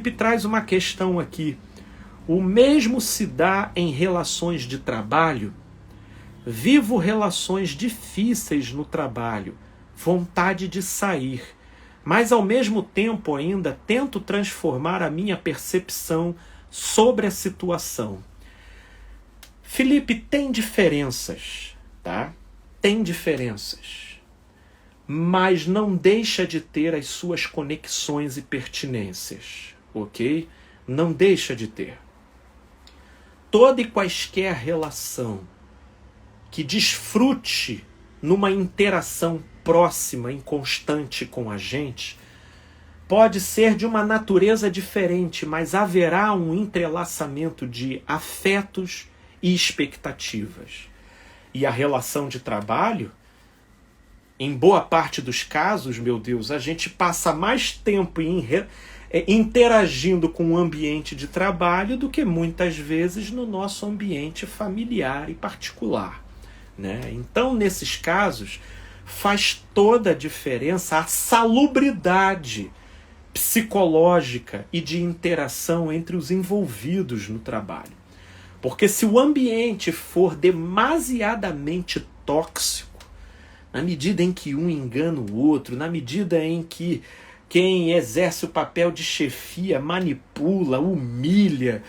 Felipe traz uma questão aqui. O mesmo se dá em relações de trabalho. Vivo relações difíceis no trabalho, vontade de sair, mas ao mesmo tempo ainda tento transformar a minha percepção sobre a situação. Felipe, tem diferenças, tá? Tem diferenças, mas não deixa de ter as suas conexões e pertinências, ok? Não deixa de ter. Toda e quaisquer relação que desfrute numa interação próxima e constante com a gente, pode ser de uma natureza diferente, mas haverá um entrelaçamento de afetos e expectativas. E a relação de trabalho, em boa parte dos casos, meu Deus, a gente passa mais tempo interagindo com o ambiente de trabalho do que muitas vezes no nosso ambiente familiar e particular. Né? Então, nesses casos, faz toda a diferença a salubridade psicológica e de interação entre os envolvidos no trabalho. Porque se o ambiente for demasiadamente tóxico, na medida em que um engana o outro, na medida em que quem exerce o papel de chefia manipula, humilha,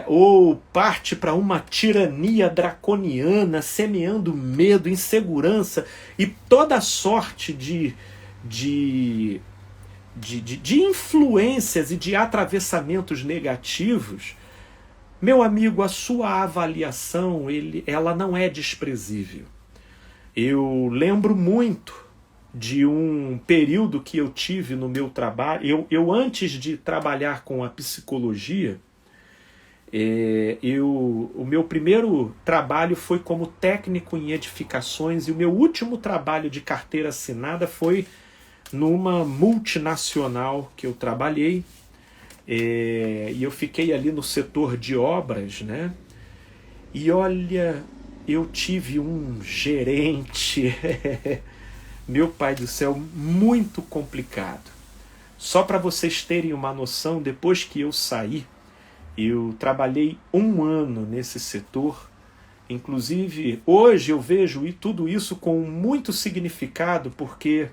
ou parte para uma tirania draconiana, semeando medo, insegurança e toda sorte de influências e de atravessamentos negativos, meu amigo, a sua avaliação ela não é desprezível. Eu lembro muito de um período que eu tive no meu trabalho. Eu antes de trabalhar com a psicologia, o meu primeiro trabalho foi como técnico em edificações e o meu último trabalho de carteira assinada foi numa multinacional que eu trabalhei, e eu fiquei ali no setor de obras, né? E olha, eu tive um gerente, meu pai do céu, muito complicado. Só para vocês terem uma noção, depois que eu saí, eu trabalhei 1 ano nesse setor. Inclusive, hoje eu vejo tudo isso com muito significado, porque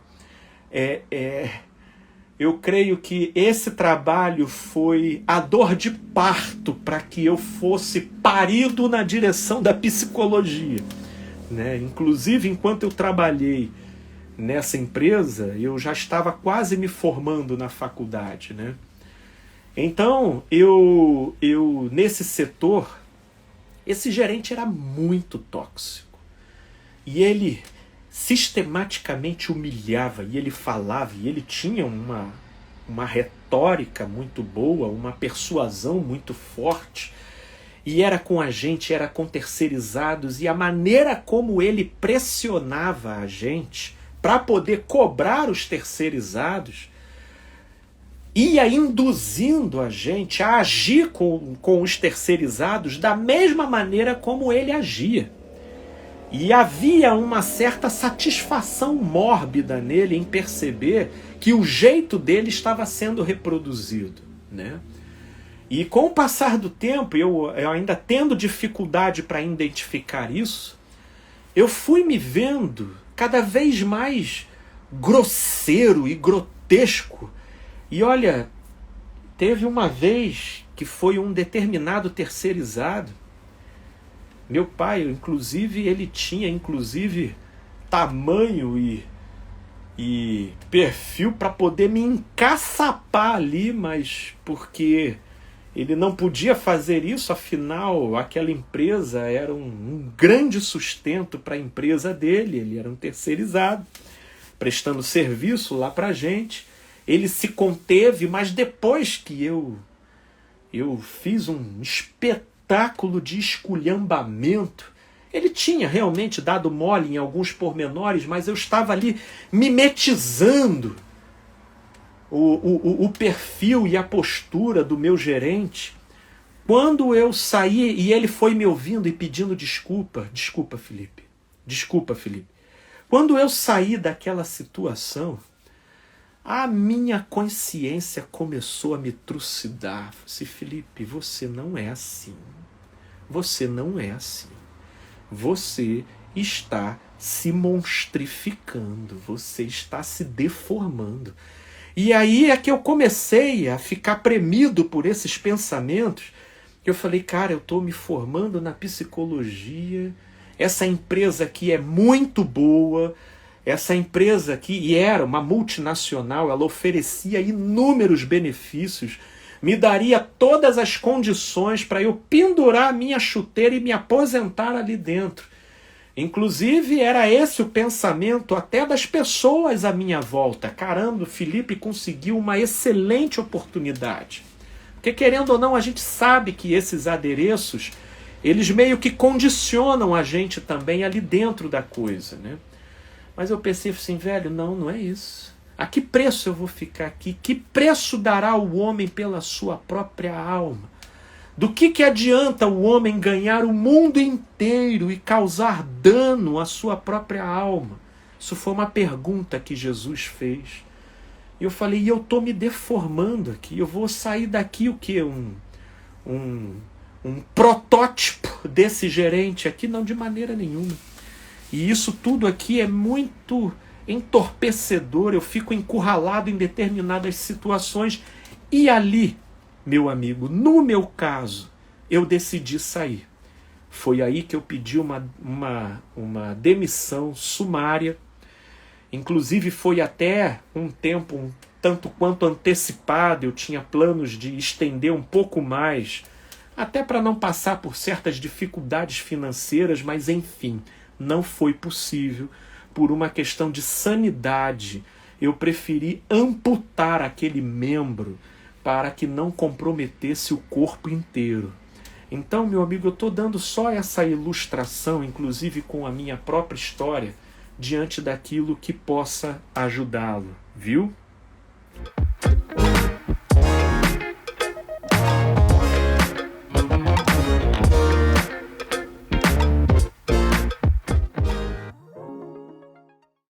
eu creio que esse trabalho foi a dor de parto para que eu fosse parido na direção da psicologia. Né? Inclusive, enquanto eu trabalhei nessa empresa, eu já estava quase me formando na faculdade, né? Então, eu nesse setor, esse gerente era muito tóxico. E ele sistematicamente humilhava, e ele falava, e ele tinha uma retórica muito boa, uma persuasão muito forte, e era com a gente, era com terceirizados, e a maneira como ele pressionava a gente para poder cobrar os terceirizados ia induzindo a gente a agir com os terceirizados da mesma maneira como ele agia. E havia uma certa satisfação mórbida nele em perceber que o jeito dele estava sendo reproduzido, né? E com o passar do tempo, eu ainda tendo dificuldade para identificar isso, eu fui me vendo cada vez mais grosseiro e grotesco. E olha, teve uma vez que foi um determinado terceirizado. Meu pai, inclusive, ele tinha tamanho e perfil para poder me encaçapar ali, mas porque ele não podia fazer isso, afinal, aquela empresa era um grande sustento para a empresa dele, ele era um terceirizado, prestando serviço lá para a gente. Ele se conteve, mas depois que eu fiz um espetáculo de esculhambamento, ele tinha realmente dado mole em alguns pormenores, mas eu estava ali mimetizando o perfil e a postura do meu gerente. Quando eu saí e ele foi me ouvindo e pedindo desculpa, Felipe. Quando eu saí daquela situação, a minha consciência começou a me trucidar. Disse: Felipe, você não é assim. Você não é assim. Você está se monstrificando. Você está se deformando. E aí é que eu comecei a ficar premido por esses pensamentos. Eu falei: cara, eu estou me formando na psicologia. Essa empresa aqui é muito boa. Essa empresa aqui, e era uma multinacional, ela oferecia inúmeros benefícios, me daria todas as condições para eu pendurar a minha chuteira e me aposentar ali dentro. Inclusive, era esse o pensamento até das pessoas à minha volta. Caramba, o Felipe conseguiu uma excelente oportunidade. Porque, querendo ou não, a gente sabe que esses adereços, eles meio que condicionam a gente também ali dentro da coisa, né? Mas eu pensei assim: velho, não é isso. A que preço eu vou ficar aqui? Que preço dará o homem pela sua própria alma? Do que adianta o homem ganhar o mundo inteiro e causar dano à sua própria alma? Isso foi uma pergunta que Jesus fez. E eu falei: e eu estou me deformando aqui. Eu vou sair daqui o quê? Um protótipo desse gerente aqui? Não, de maneira nenhuma. E isso tudo aqui é muito entorpecedor, eu fico encurralado em determinadas situações. E ali, meu amigo, no meu caso, eu decidi sair. Foi aí que eu pedi uma demissão sumária. Inclusive foi até um tempo um tanto quanto antecipado, eu tinha planos de estender um pouco mais, até para não passar por certas dificuldades financeiras, mas enfim, não foi possível. Por uma questão de sanidade, eu preferi amputar aquele membro para que não comprometesse o corpo inteiro. Então, meu amigo, eu estou dando só essa ilustração, inclusive com a minha própria história, diante daquilo que possa ajudá-lo, viu?